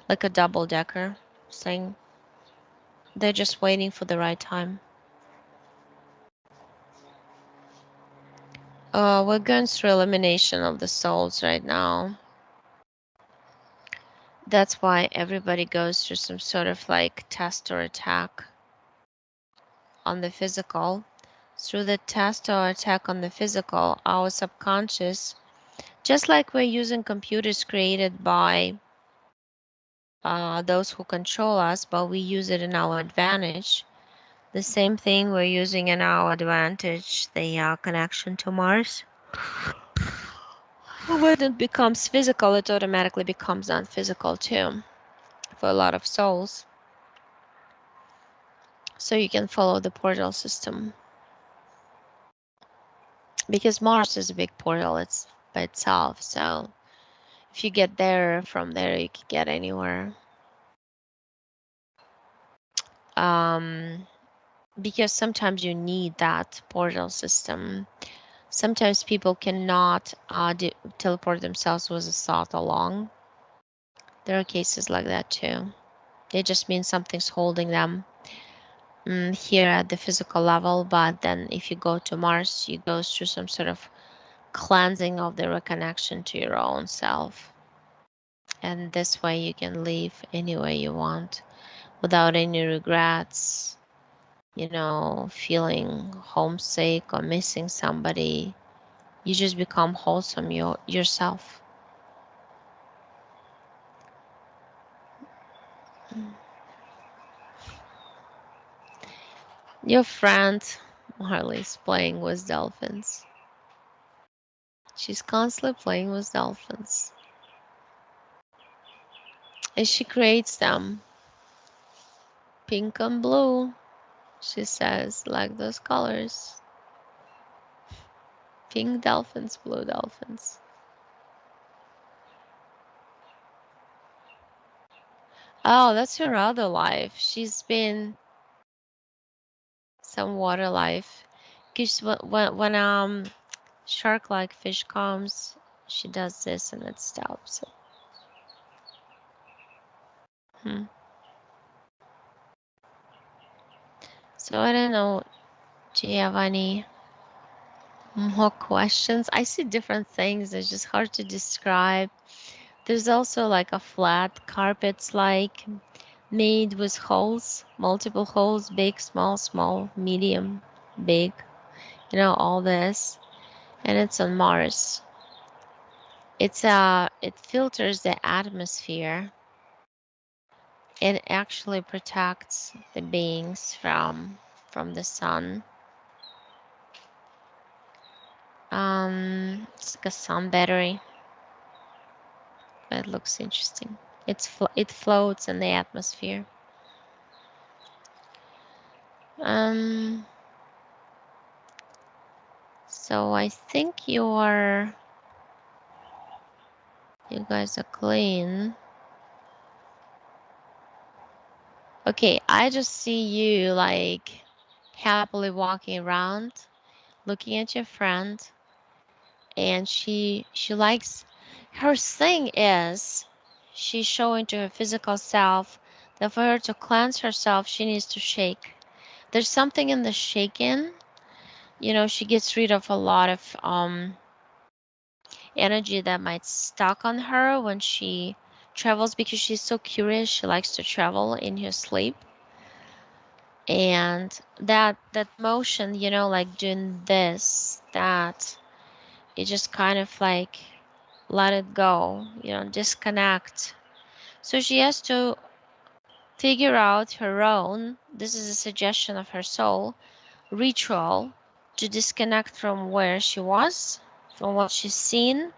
like a double-decker, saying they're just waiting for the right time. We're going through elimination of the souls right now. That's why everybody goes through some sort of like test or attack on the physical. Through the test or attack on the physical, our subconscious, just like we're using computers created by those who control us, but we use it in our advantage. The same thing we're using in our advantage, the connection to Mars. When it becomes physical, it automatically becomes non-physical too for a lot of souls. So you can follow the portal system. Because Mars is a big portal, it's by itself. So if you get there, from there you can get anywhere. Because sometimes you need that portal system. Sometimes people cannot teleport themselves with a thought along. There are cases like that too. It just means something's holding them here at the physical level, but then if you go to Mars, you go through some sort of cleansing of the reconnection to your own self. And this way you can live any way you want without any regrets, feeling homesick or missing somebody. You just become wholesome yourself. Your friend Marley's playing with dolphins. She's constantly playing with dolphins. And she creates them pink and blue. She says, like those colors. Pink dolphins, blue dolphins. Oh, that's her other life. She's been some water life. Because when shark-like fish comes, she does this and it stops it. So I don't know. Do you have any more questions? I see different things. It's just hard to describe. There's also like a flat carpets like made with holes, multiple holes, big, small, medium, big, all this. And it's on Mars. It filters the atmosphere. It actually protects the beings from the sun. It's like a sun battery. It looks interesting. It floats in the atmosphere. So I think you guys are clean. Okay, I just see you like happily walking around, looking at your friend, and she likes, her thing is, she's showing to her physical self that for her to cleanse herself, she needs to shake. There's something in the shaking, she gets rid of a lot of energy that might stuck on her when she travels, because she's so curious. She likes to travel in her sleep. And that motion, like doing this, that, it just kind of like let it go, disconnect. So she has to figure out her own, this is a suggestion of her soul, ritual to disconnect from where she was, from what she's seen,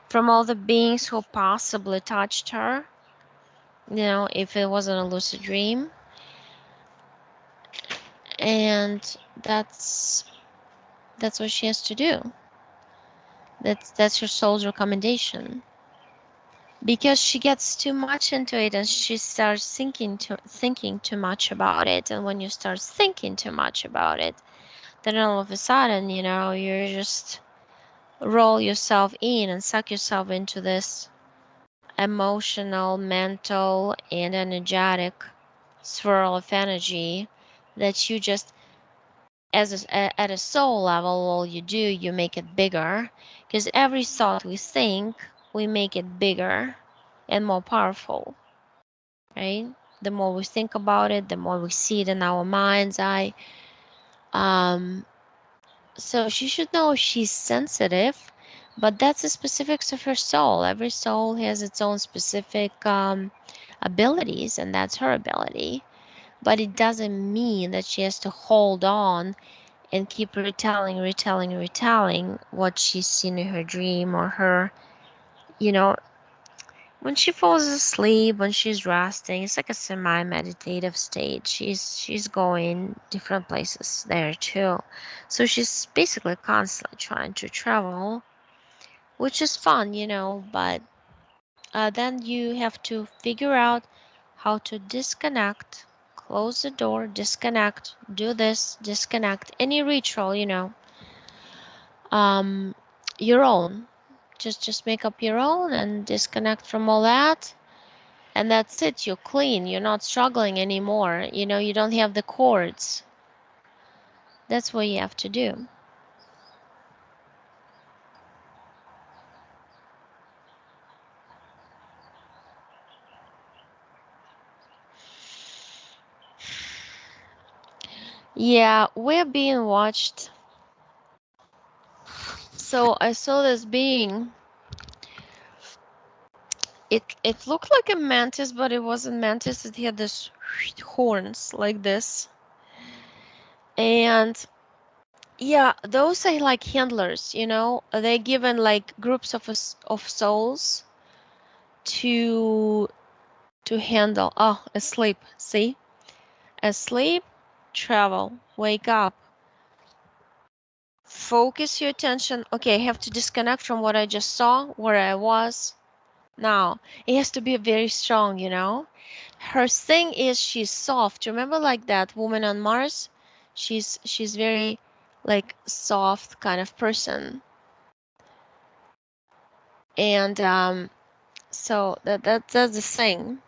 from all the beings who possibly touched her, if it wasn't a lucid dream. And that's what she has to do. That's her soul's recommendation. Because she gets too much into it and she starts thinking too much about it. And when you start thinking too much about it, then all of a sudden, you just roll yourself in and suck yourself into this emotional, mental, and energetic swirl of energy that you just, at a soul level, all you do, you make it bigger, because every thought we think, we make it bigger and more powerful, right? The more we think about it, the more we see it in our mind's eye. um so she should know she's sensitive, but that's the specifics of her soul. Every soul has its own specific abilities, and that's her ability. But it doesn't mean that she has to hold on and keep retelling what she's seen in her dream, or her, you know, when she falls asleep, when she's resting. It's like a semi-meditative state. She's going different places there too. So she's basically constantly trying to travel, which is fun, but then you have to figure out how to disconnect, close the door, disconnect, do this, disconnect, any ritual, um, your own. Just make up your own and disconnect from all that. And that's it. You're clean. You're not struggling anymore. You don't have the cords. That's what you have to do. Yeah, we're being watched. So I saw this being. It looked like a mantis, but it wasn't mantis. It had this horns like this. And yeah, those are like handlers, They're given like groups of souls to handle. Oh, asleep. See? Asleep, travel, wake up. Focus your attention. Okay, I have to disconnect from what I just saw, where I was. Now, it has to be very strong, Her thing is she's soft. Remember like that woman on Mars? She's very like soft kind of person. And so that's the thing.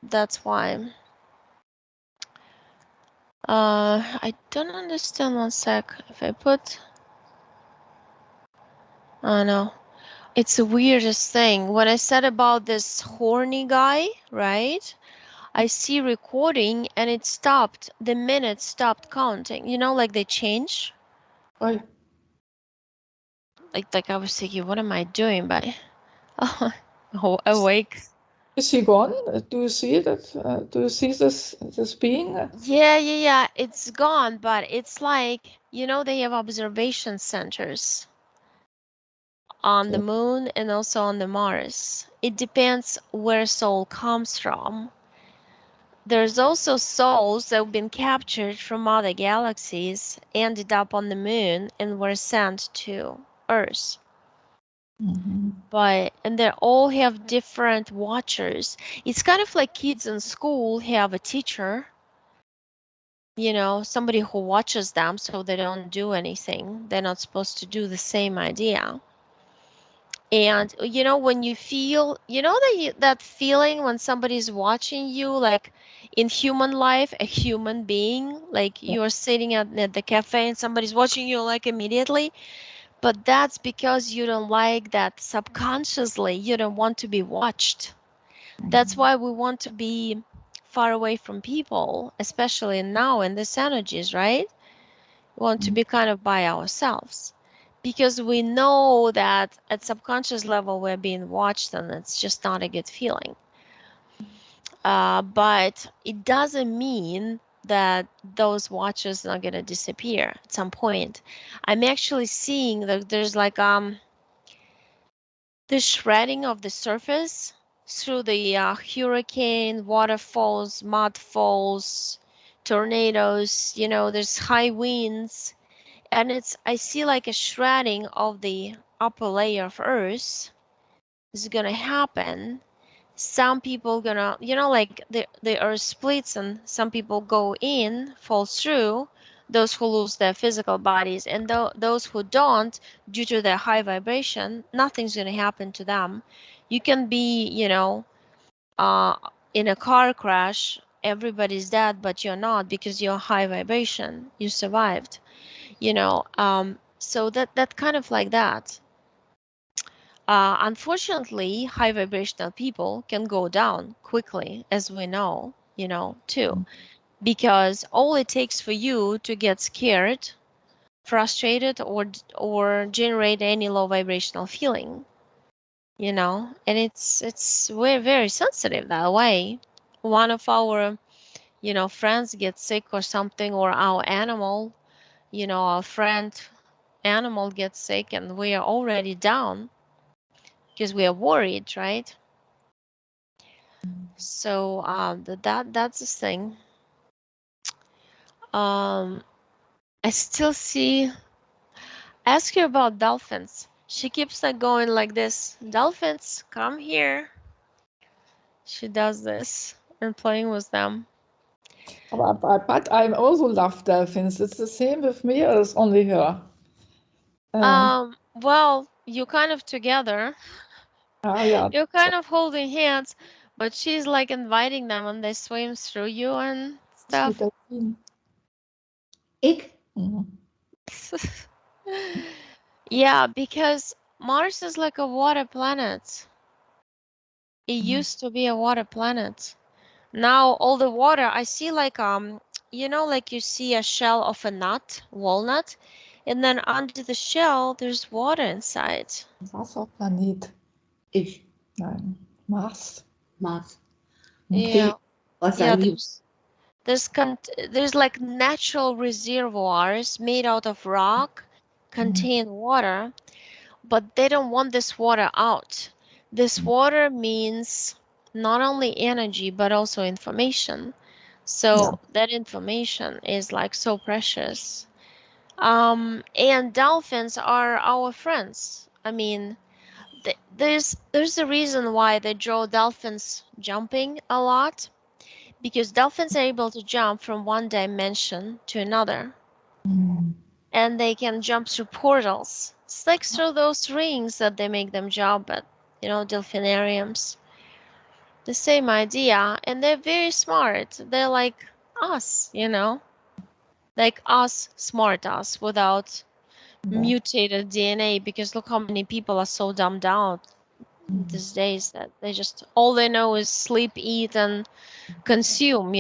That's why. I don't understand. One sec. If I put, oh no, it's the weirdest thing. When I said about this horny guy, right? I see recording and it stopped. The minutes stopped counting. Like they change. Right. Like I was thinking, what am I doing? But oh, awake. Is he gone? Do you see that? Do you see this being? Yeah. It's gone, but it's like, they have observation centers on the moon and also on the Mars. It depends where soul comes from. There's also souls that have been captured from other galaxies, ended up on the moon, and were sent to Earth. And they all have different watchers. It's kind of like kids in school have a teacher, somebody who watches them so they don't do anything. They're not supposed to do the same idea. And when you feel, that feeling when somebody's watching you, like in human life, a human being, like you're sitting at the cafe and somebody's watching you like immediately, but that's because you don't like that subconsciously. You don't want to be watched. That's why we want to be far away from people, especially now in these energies, right? We want to be kind of by ourselves because we know that at subconscious level we're being watched and it's just not a good feeling. But it doesn't mean that those watches are going to disappear at some point. I'm actually seeing that there's like the shredding of the surface through the hurricane, waterfalls, mud falls, tornadoes, there's high winds, and I see like a shredding of the upper layer of Earth is gonna happen. Some people gonna, like the Earth splits and some people go in, fall through. those who lose their physical bodies, and those who don't, due to their high vibration, nothing's going to happen to them. You can be, uh, in a car crash, everybody's dead, but you're not because you're high vibration. You survived, so that kind of like that. Unfortunately, high vibrational people can go down quickly, as we know, too, because all it takes for you to get scared, frustrated, or generate any low vibrational feeling, and we're very sensitive that way. One of our, friends gets sick or something, or our animal, our friend animal gets sick, and we are already down because we are worried, right? So that's the thing. Um, I still see. Ask her about dolphins. She keeps like going like this. Dolphins, come here. She does this and playing with them. But I also love dolphins. It's the same with me, or it's only her? Uh, Well, you kind of together. yeah, You're kind of holding hands, but she's like inviting them and they swim through you and sweet stuff. dolphin. Ik? Mhm. Yeah, because Mars is like a water planet. It Mhm. used to be a water planet. Now all the water, I see like like you see a shell of a nut, walnut, and then under the shell there's water inside. Wasserplanet. Ich. Nein, Mars. Mars. Yeah. Okay. Was Yeah, sagen die? there's like natural reservoirs made out of rock Mhm. contain water, but they don't want this water out. This water means not only energy but also information. Yeah. So that information is like so precious. And dolphins are our friends. I mean, there's a reason why they draw dolphins jumping a lot, because dolphins are able to jump from one dimension to another, Mhm. and they can jump through portals. It's like through those rings that they make them jump at, delphinariums. The same idea, and they're very smart. They're like us, like us, smart us, without Yeah. mutated DNA, because look how many people are so dumbed out Mhm. these days that they just all they know is sleep, eat, and consume,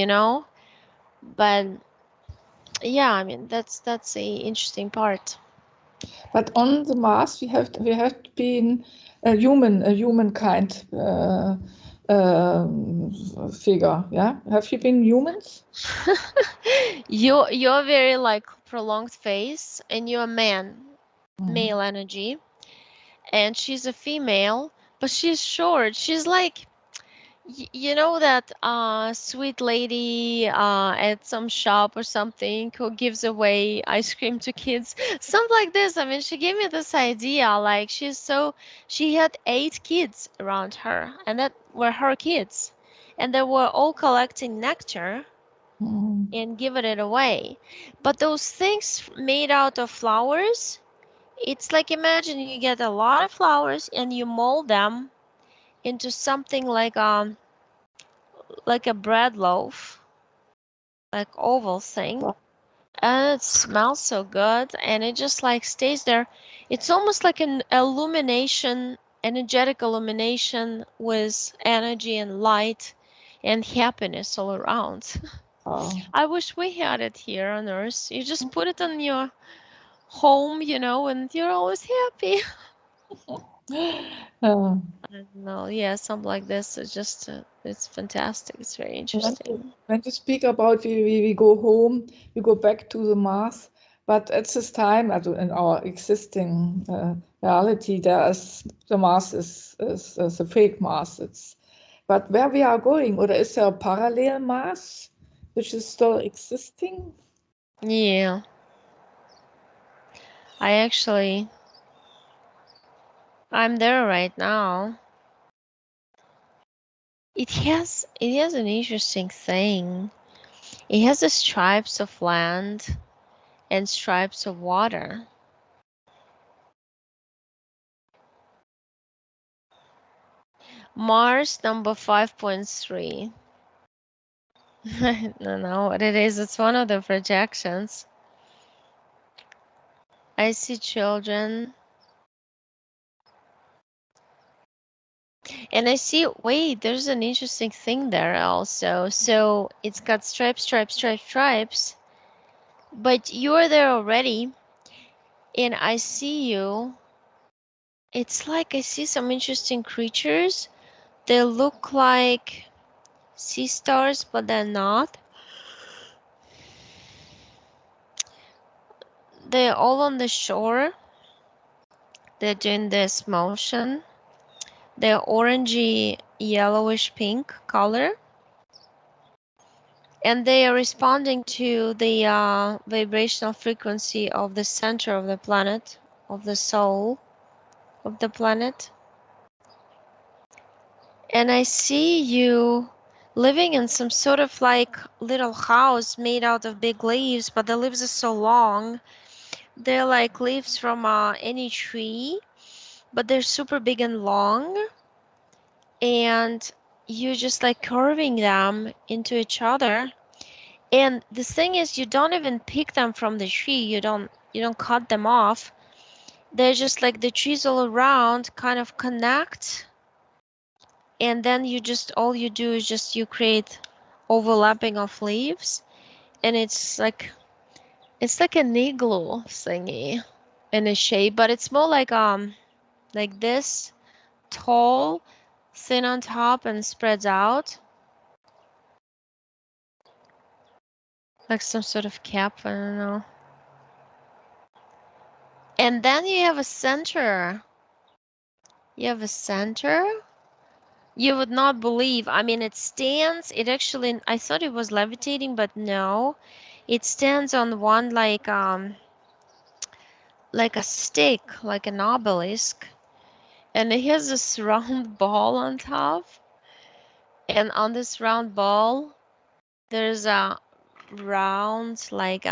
But yeah, I mean that's a interesting part. But on the Mars, we have been a humankind figure. Yeah, have you been humans? You're very like prolonged face, and you're a man, Mhm. male energy, and she's a female, but she's short. She's like you know that sweet lady at some shop or something who gives away ice cream to kids, something like this. I mean, she gave me this idea, like she had 8 kids around her, and that were her kids, and they were all collecting nectar Mhm. and giving it away. But those things made out of flowers, it's like, imagine you get a lot of flowers and you mold them into something like a bread loaf, like oval thing, and it smells so good, and it just like stays there. It's almost like an illumination, energetic illumination with energy and light and happiness all around. Wow. I wish we had it here on Earth. You just put it on your home, and you're always happy. Uh, I don't know. Yeah, something like this is just, it's fantastic. It's very when you, interesting. when you speak about we go home, we go back to the Mars, but at this time, in our existing reality, the Mars is a fake Mars. But where we are going, or is there a parallel Mars which is still existing? Yeah, I actually, I'm there right now. It has an interesting thing. It has the stripes of land, and stripes of water. Mars number 5.3. I don't know what it is. It's one of the projections. I see children. And I see, wait, there's an interesting thing there also. So it's got stripes, stripes, stripes, stripes. But you're there already. And I see you. It's like I see some interesting creatures. They look like sea stars, but they're not. They're all on the shore. They're doing this motion. They're orangey, yellowish pink color. And they are responding to the vibrational frequency of the center of the planet, of the soul of the planet. And I see you living in some sort of like little house made out of big leaves, but the leaves are so long. They're like leaves from any tree, but they're super big and long. And you just like curving them into each other. And the thing is, you don't even pick them from the tree. You don't cut them off. They're just like the trees all around kind of connect. And then you just, all you do is just you create overlapping of leaves. And it's like an igloo thingy in a shape, but it's more like this, tall, thin on top and spreads out. Like some sort of cap, I don't know. And then you have a center. You have a center. You would not believe. I mean, it stands. It actually, I thought it was levitating, but no. It stands on one like a stick, like an obelisk. And it has this round ball on top. And on this round ball, there's a round, like,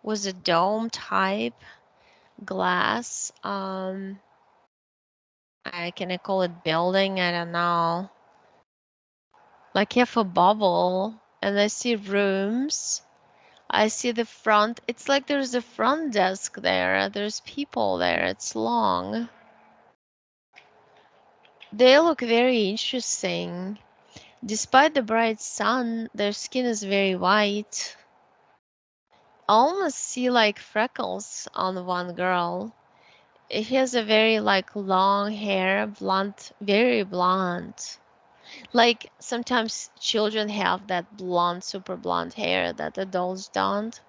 was a dome type glass. Can I call it building? I don't know. Like you have a bubble, and I see rooms. I see the front. It's like there's a front desk there. There's people there. It's long. They look very interesting. Despite the bright sun, their skin is very white. I almost see like freckles on one girl. It has a very like long hair, blonde, very blonde. Like sometimes children have that blonde, super blonde hair that adults don't.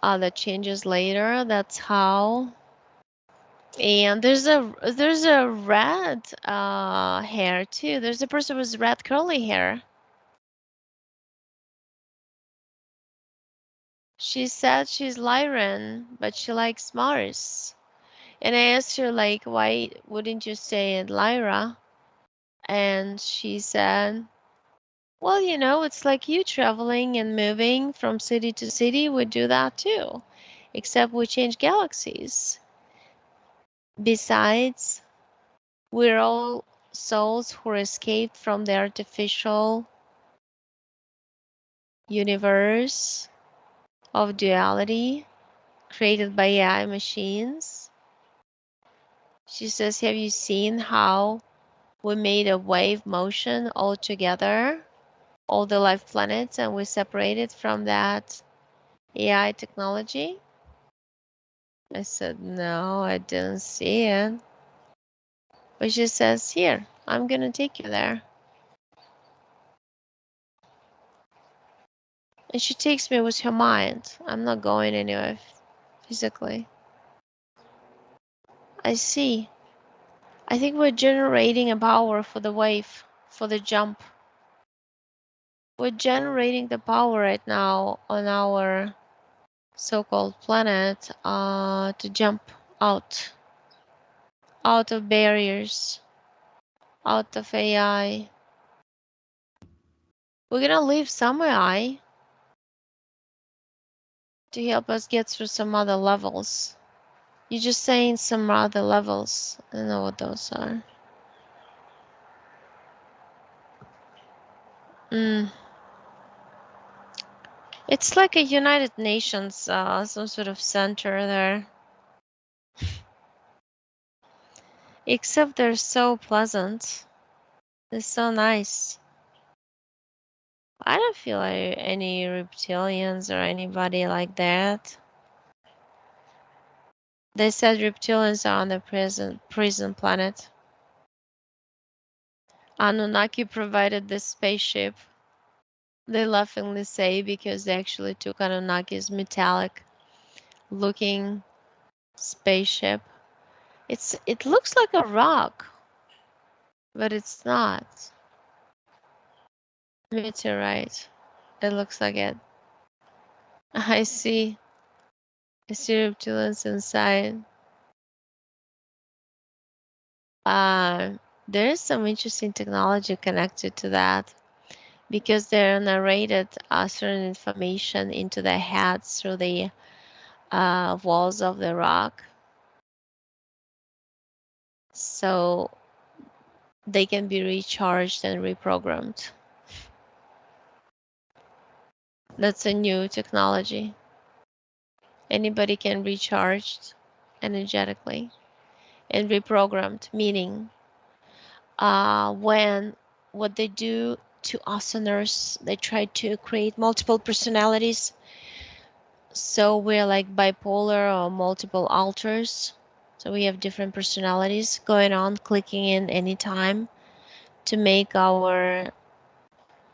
That changes later. That's how. And there's a red hair too. There's a person with red curly hair. She said she's Lyran, but she likes Mars. And I asked her like, why wouldn't you say it Lyra? And she said, well, it's like you traveling and moving from city to city. We do that too, except we change galaxies. Besides, we're all souls who escaped from the artificial universe of duality created by AI machines. She says, have you seen how we made a wave motion all together, all the life planets, and we separated from that AI technology? I said, no, I didn't see it. But she says, here, I'm going to take you there. And she takes me with her mind. I'm not going anywhere physically. I see. I think we're generating a power for the wave, for the jump. We're generating the power right now on our so-called planet to jump out of barriers, out of AI. We're gonna leave some AI. to help us get through some other levels. You're just saying some other levels. I don't know what those are. It's like a United Nations, some sort of center there. Except they're so pleasant. They're so nice. I don't feel like any reptilians or anybody like that. They said reptilians are on the prison planet. Anunnaki provided this spaceship. They laughingly say because they actually took Anunnaki's metallic looking spaceship. It looks like a rock, but it's not. Meteorite. It looks like it. I see. I see reptilians inside. There is some interesting technology connected to that because they're narrated certain information into their heads through the walls of the rock. So they can be recharged and reprogrammed. That's a new technology. Anybody can be recharged energetically and reprogrammed, meaning when what they do to us on Earth, they try to create multiple personalities. So we're like bipolar or multiple alters. So we have different personalities going on, clicking in anytime to make to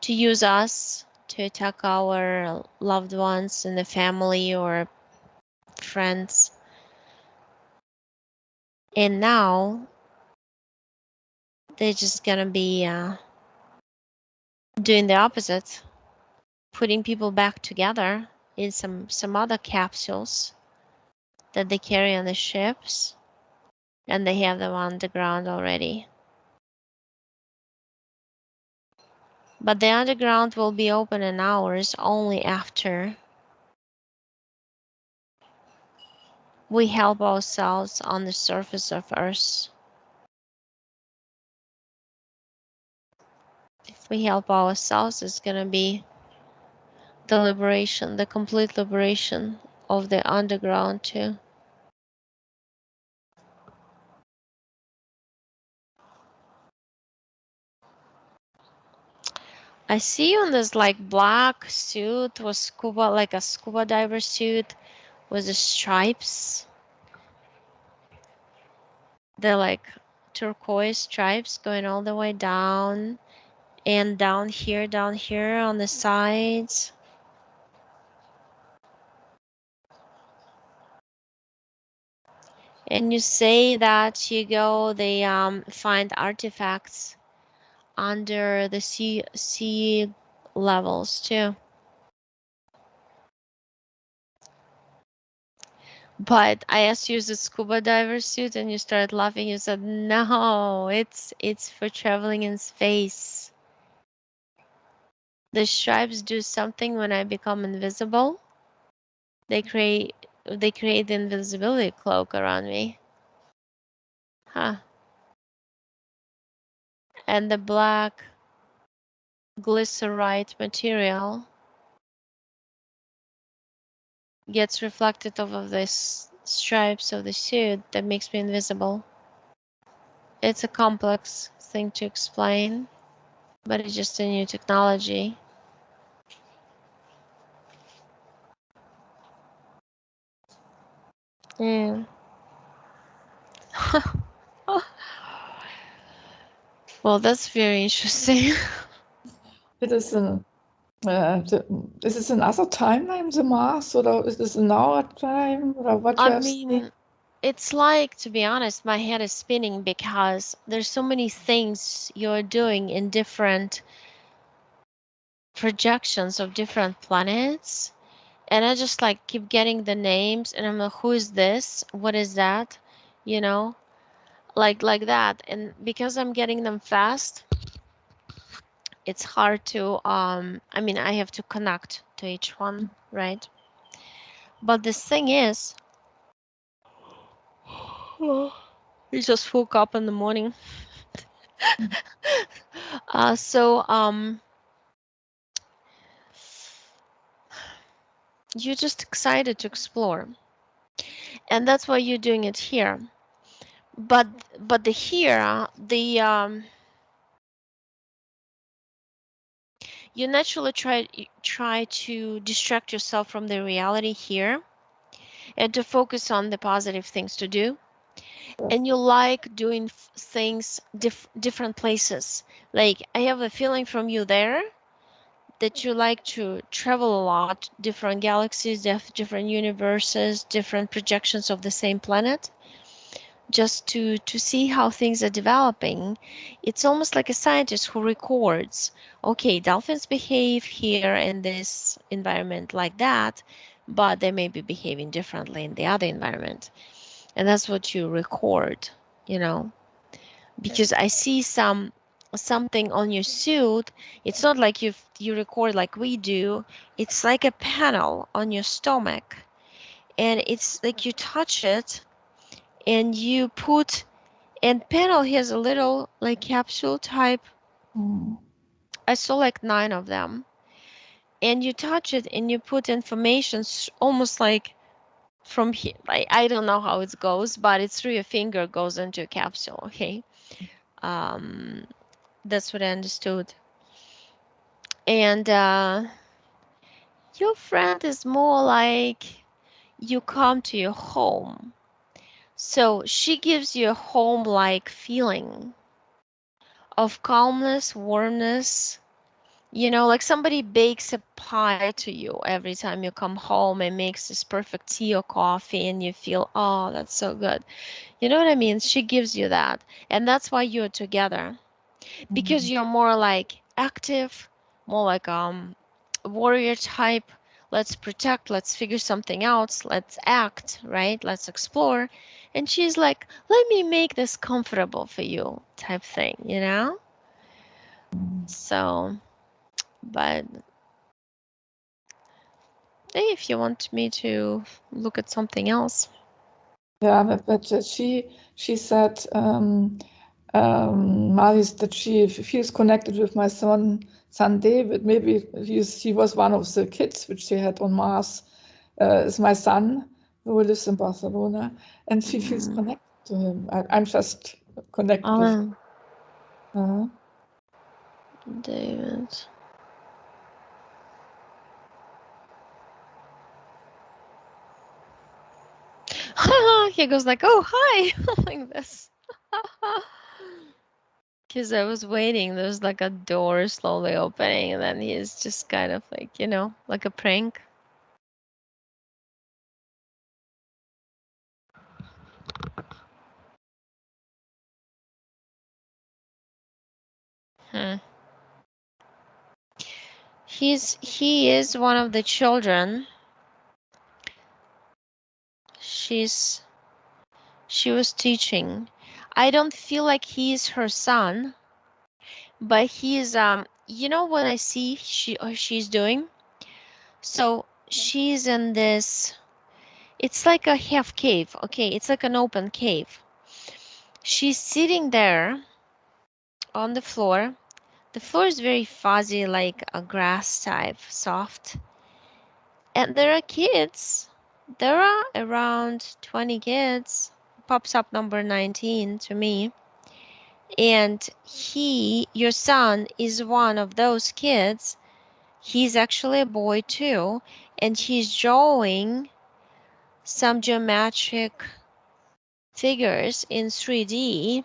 use us to attack our loved ones in the family or friends. And now they're just gonna be doing the opposite, putting people back together in some other capsules that they carry on the ships, and they have them on the ground already. But the underground will be open in hours only after we help ourselves on the surface of Earth. If we help ourselves, it's gonna be the liberation, the complete liberation of the underground too. I see you in this like black suit with scuba, like a scuba diver suit with the stripes. They're like turquoise stripes going all the way down and down here on the sides. And you say that you go, they find artifacts under the sea levels too. But I asked you, is it scuba diver suit? And you started laughing. You said, no, it's for traveling in space. The stripes do something when I become invisible. They create the invisibility cloak around me. Huh. And the black glycerite material gets reflected off of the stripes of the suit that makes me invisible. It's a complex thing to explain, but it's just a new technology. Yeah. Well, that's very interesting. It is is this another timeline, the Mars, or is this in our time, or what you I have seen? mean, it's like, to be honest, my head is spinning because there's so many things you're doing in different projections of different planets. And I just like keep getting the names and I'm like, who is this? What is that? You know, like that. And because I'm getting them fast, it's hard to I mean, I have to connect to each one, right? But the thing is, you just woke up in the morning. So you're just excited to explore, and that's why you're doing it here. But the here, you naturally try to distract yourself from the reality here and to focus on the positive things to do. Yes. And you like doing things different places. Like I have a feeling from you there that you like to travel a lot, different galaxies, different universes, different projections of the same planet, just to see how things are developing. It's almost like a scientist who records, okay, dolphins behave here in this environment like that, but they may be behaving differently in the other environment. And that's what you record, you know. Because I see something on your suit. It's not like you record like we do. It's like a panel on your stomach, and it's like you touch it and you put, and panel has a little like capsule type. Mm. I saw like 9 of them, and you touch it and you put information almost like from here. I don't know how it goes, but it's through your finger goes into a capsule. Okay. um that's what I understood. And your friend is more like you come to your home. So she gives you a home-like feeling of calmness, warmness. You know, like somebody bakes a pie to you every time you come home and makes this perfect tea or coffee, and you feel, oh, that's so good. You know what I mean? She gives you that. And that's why you're together. Because you're more like active, more like warrior type. Let's protect, let's figure something out, let's act, right? Let's explore. And she's like, let me make this comfortable for you type thing, you know? So, but hey, if you want me to look at something else. Yeah, but she said, Maris, that she feels connected with my son David. Maybe he was one of the kids which she had on Mars. Is my son who lives in Barcelona, and she feels connected to him. I'm just connected with him. David. He goes like, oh, hi, like this. Because I was waiting, there's like a door slowly opening, and then he's just kind of like, you know, like a prank. Hmm. He is one of the children. She was teaching. I don't feel like he's her son, but he's you know what I see she's doing? So she's in this, it's like a half cave, okay? It's like an open cave. She's sitting there on the floor. The floor is very fuzzy, like a grass type, soft. And there are kids. There are around 20 kids. Pops up number 19 to me. And your son, is one of those kids. He's actually a boy too. And he's drawing some geometric figures in 3D.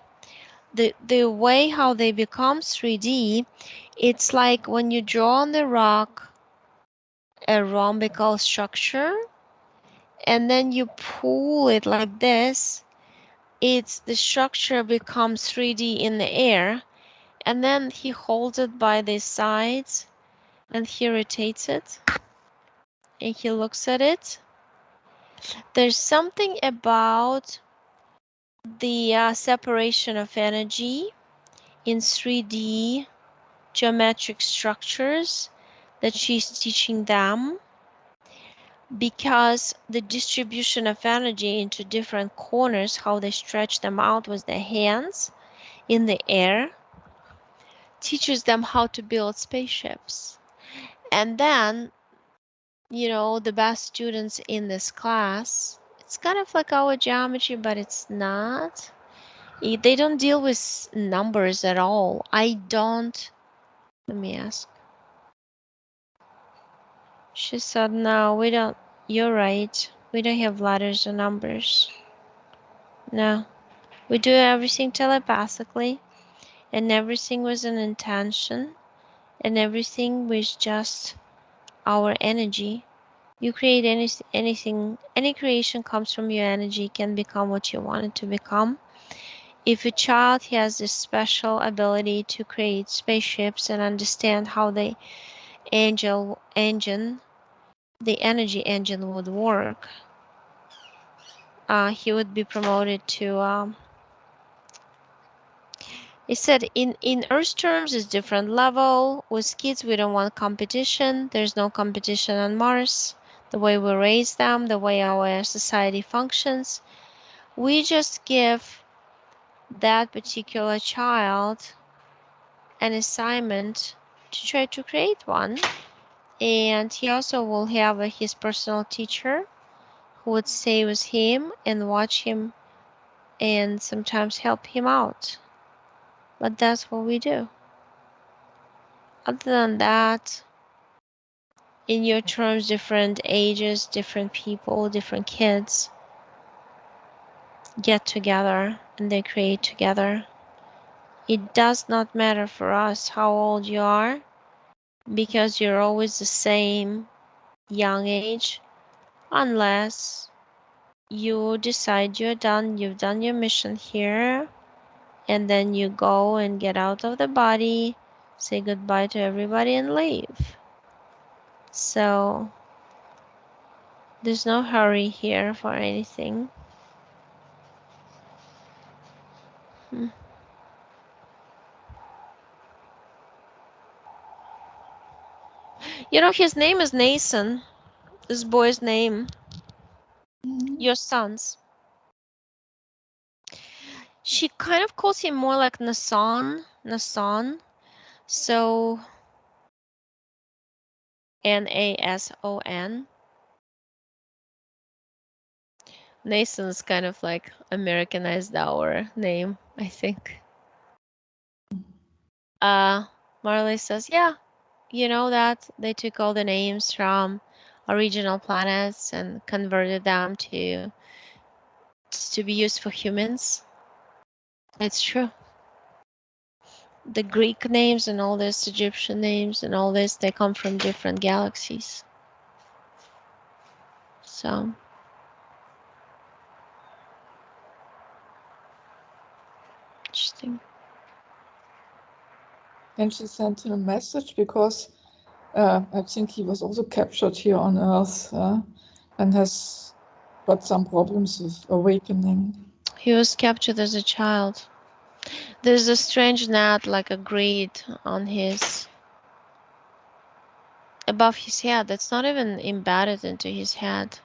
The way how they become 3D, it's like when you draw on the rock a rhombical structure and then you pull it like this, the structure becomes 3D in the air, and then he holds it by the sides and he rotates it and he looks at it. There's something about the separation of energy in 3D geometric structures that she's teaching them. because the distribution of energy into different corners, how they stretch them out with their hands in the air, teaches them how to build spaceships. And then, the best students in this class, it's kind of like our geometry, but it's not. They don't deal with numbers at all. Let me ask. She said, no, we don't. You're right. We don't have letters or numbers. No. We do everything telepathically, and everything was an intention, and everything was just our energy. You create anything, any creation comes from your energy, can become what you want it to become. If a child has this special ability to create spaceships and understand how the the energy engine would work, he would be promoted to. He said in Earth terms, it's different level. With kids, we don't want competition. There's no competition on Mars. The way we raise them, the way our society functions, we just give that particular child an assignment to try to create one. And he also will have his personal teacher who would stay with him and watch him and sometimes help him out. But that's what we do. Other than that, in your terms, different ages, different people, different kids get together and they create together. It does not matter for us how old you are because you're always the same young age unless you decide you've done your mission here, and then you go and get out of the body, say goodbye to everybody and leave. So there's no hurry here for anything. Hmm. His name is Nathan. This boy's name. Your son's. She kind of calls him more like Nasan. Nasan. So Nason. Nathan's kind of like Americanized our name, I think. Marley says, yeah, you know that they took all the names from original planets and converted them to be used for humans. It's true. The Greek names and all this, Egyptian names and all this, they come from different galaxies. So, interesting. And she sent him a message because I think he was also captured here on Earth and has got some problems with awakening. He was captured as a child. There's a strange knot, like a grid on above his head. That's not even embedded into his head.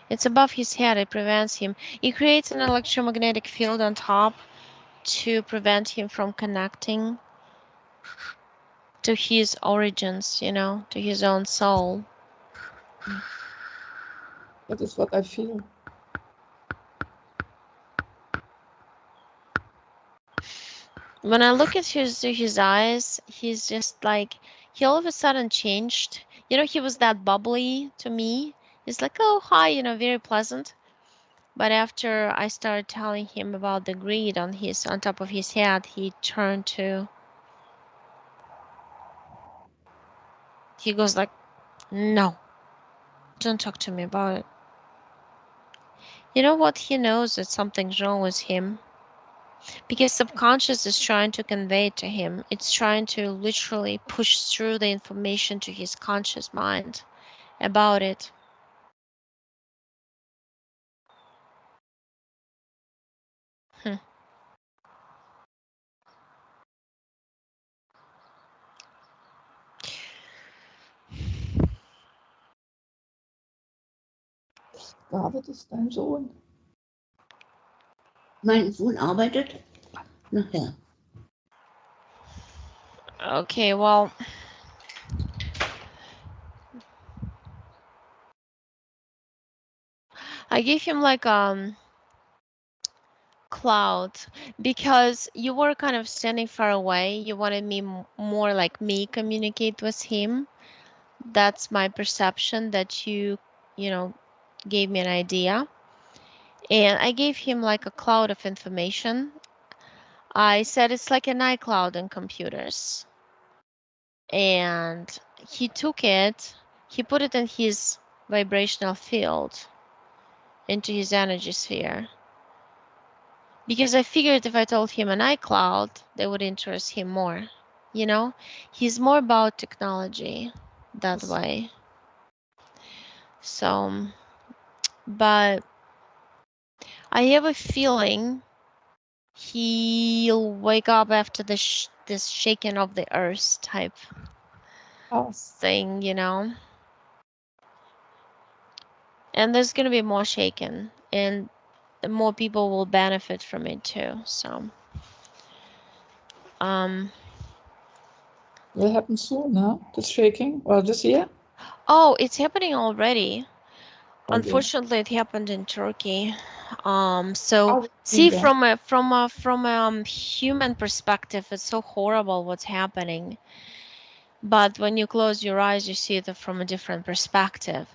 It's above his head. It prevents him. It creates an electromagnetic field on top to prevent him from connecting to his origins, to his own soul. That is what I feel. When I look at his eyes, he's just like, he all of a sudden changed. He was that bubbly to me. He's like, oh, hi, very pleasant. But after I started telling him about the grid on top of his head, he turned to, he goes like, no, don't talk to me about it. You know what? He knows that something's wrong with him because subconscious is trying to convey it to him. It's trying to literally push through the information to his conscious mind about it. Hmm. David ist dein Sohn. Mein Sohn arbeitet nachher. Okay, well, I gave him like cloud because you were kind of standing far away. You wanted me more like me communicate with him. That's my perception that you know, gave me an idea. And I gave him like a cloud of information. I said it's like an iCloud in computers. And he took it, he put it in his vibrational field, into his energy sphere. Because I figured if I told him an iCloud, that would interest him more. You know, he's more about technology that way. So, but I have a feeling he'll wake up after this shaking of the earth type thing, you know. And there's gonna be more shaking, and more people will benefit from it too. So, Will happen soon, huh? The shaking, or this year? oh, it's happening already. Oh, yeah. Unfortunately, it happened in Turkey. So Oh, see, yeah. from a human perspective, it's so horrible what's happening. But when you close your eyes, you see it from a different perspective,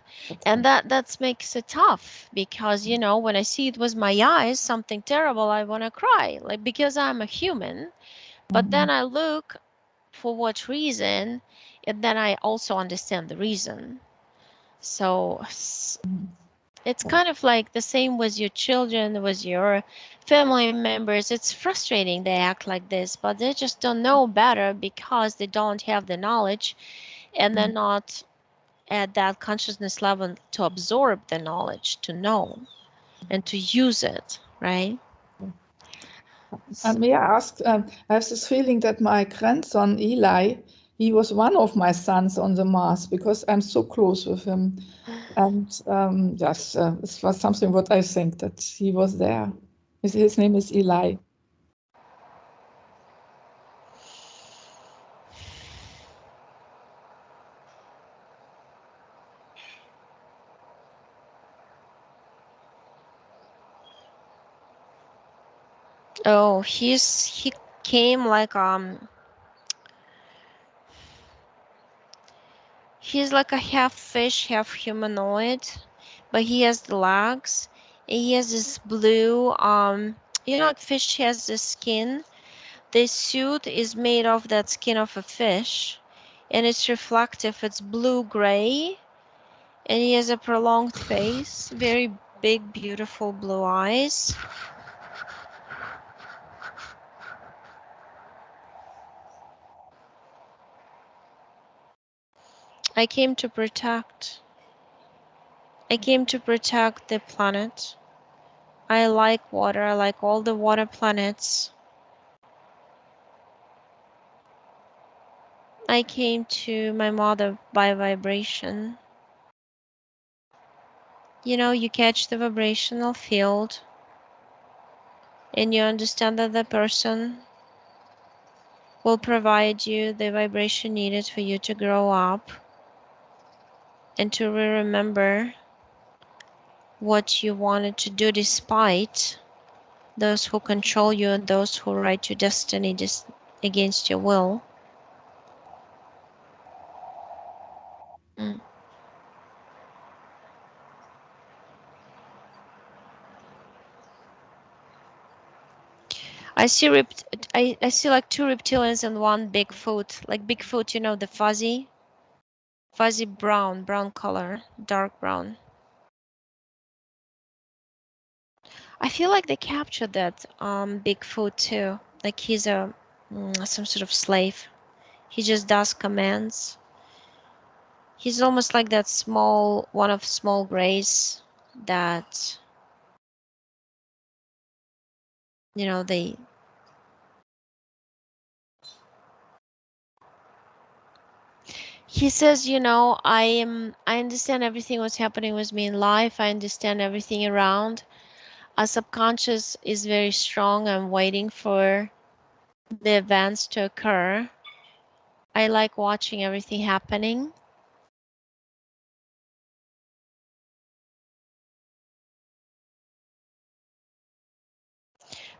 and that makes it tough because you know when I see it with my eyes, something terrible, I want to cry, like because I'm a human. But then I look for what reason, and then I also understand the reason. So it's kind of like the same with your children, with your family members. It's frustrating they act like this, but they just don't know better because they don't have the knowledge and they're not at that consciousness level to absorb the knowledge, to know and to use it, right? May I ask, I have this feeling that my grandson Eli, he was one of my sons on the Mars because I'm so close with him. And yes, it was something what I think that he was there. His name is Eli. Oh, he came like he's like a half fish, half humanoid, but he has the legs and he has this blue you know like fish has the skin. This suit is made of that skin of a fish and it's reflective, it's blue gray, and he has a prolonged face, very big, beautiful blue eyes. I came to protect. I came to protect the planet. I like water. I like all the water planets. I came to my mother by vibration. You know, you catch the vibrational field and you understand that the person will provide you the vibration needed for you to grow up and to remember what you wanted to do despite those who control you and those who write your destiny against your will. Mm. I see I see like two reptilians and one Bigfoot. Like Bigfoot, you know, the fuzzy brown color, dark brown. I feel like they captured that Bigfoot too. Like he's a some sort of slave. He just does commands. He's almost like that small one of small grays that you know they He says, I understand everything what's happening with me in life. I understand everything around. Our subconscious is very strong. I'm waiting for the events to occur. I like watching everything happening.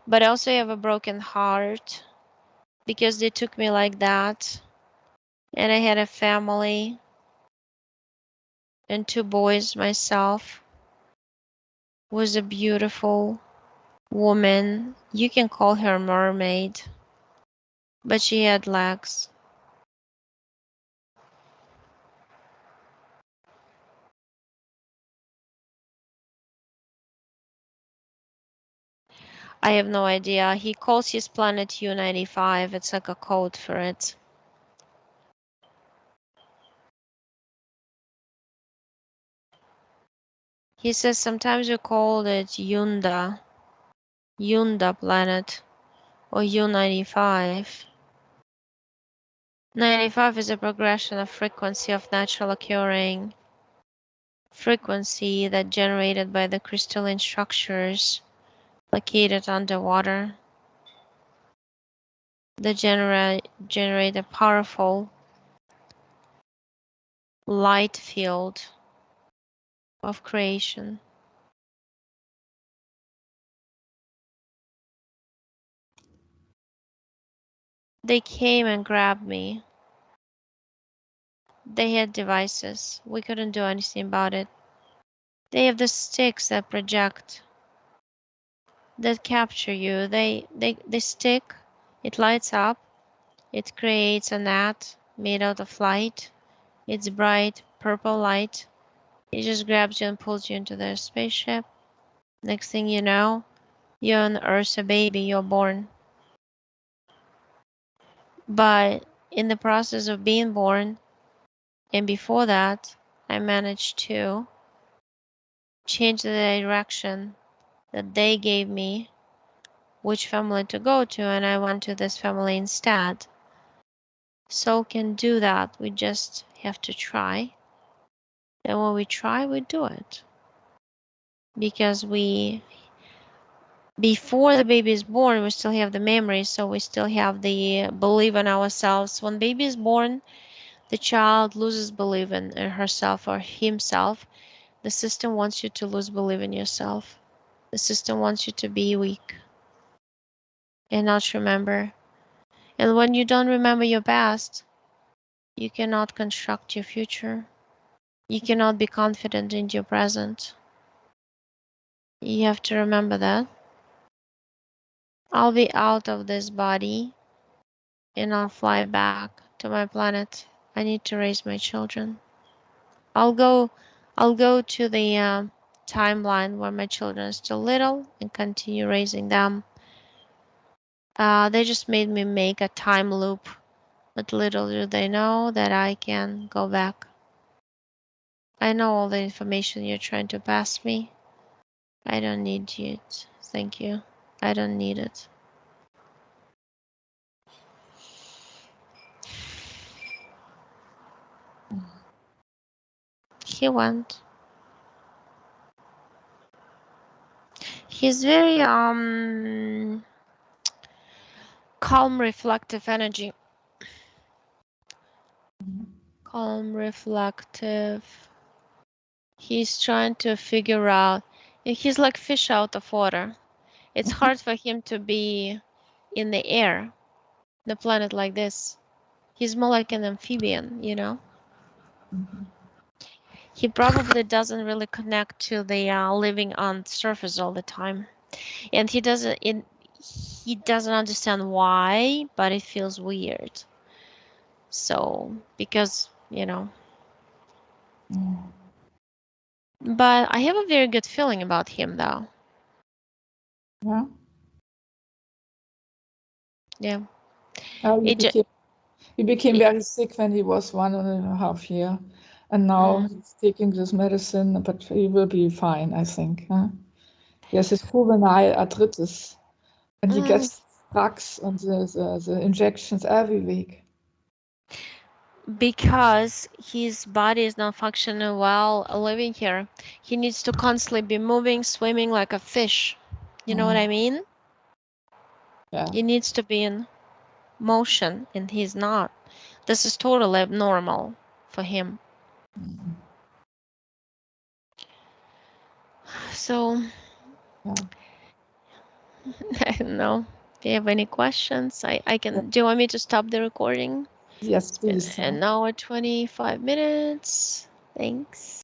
But I also have a broken heart because they took me like that. And I had a family and 2 boys myself. Was a beautiful woman. You can call her a mermaid, but she had legs. I have no idea. He calls his planet U-95. It's like a code for it. He says sometimes we call it Yunda planet, or U-95. 95 is a progression of frequency of natural occurring frequency that generated by the crystalline structures located underwater that generate a powerful light field of creation. They came and grabbed me. They had devices. We couldn't do anything about it. They have the sticks that project, that capture you. They stick, it lights up, it creates a net made out of light. It's bright purple light. It just grabs you and pulls you into their spaceship. Next thing you know, you're on Earth, a baby, you're born. But in the process of being born, and before that, I managed to change the direction that they gave me, which family to go to, and I went to this family instead. Soul can do that. We just have to try. And when we try, we do it. Because before the baby is born, we still have the memory, so we still have the belief in ourselves. When baby is born, the child loses belief in herself or himself. The system wants you to lose belief in yourself. The system wants you to be weak and not remember. And when you don't remember your past, you cannot construct your future. You cannot be confident in your present. You have to remember that. I'll be out of this body and I'll fly back to my planet. I need to raise my children. I'll go to the timeline where my children are still little and continue raising them. They just made me make a time loop, but little do they know that I can go back. I know all the information you're trying to pass me. I don't need it. Thank you. I don't need it. He went. He's very calm, reflective energy. Calm, reflective. He's trying to figure out. He's like fish out of water. It's hard for him to be in the air, the planet like this. He's more like an amphibian, He probably doesn't really connect to the living on the surface all the time, and he doesn't understand why, but it feels weird. So because but I have a very good feeling about him, though. Yeah. Yeah. He It, became very sick when he was 1.5 years, and now he's taking this medicine, but he will be fine, I think. Huh? He has his juvenile arthritis, and he gets drugs and the injections every week. Because his body is not functioning well living here. He needs to constantly be moving, swimming like a fish. You know what I mean? Yeah. He needs to be in motion, and he's not. This is totally abnormal for him. So, Yeah. I don't know. If you have any questions, I can. Do you want me to stop the recording? Yes, It's been please. an hour, 25 minutes. Thanks.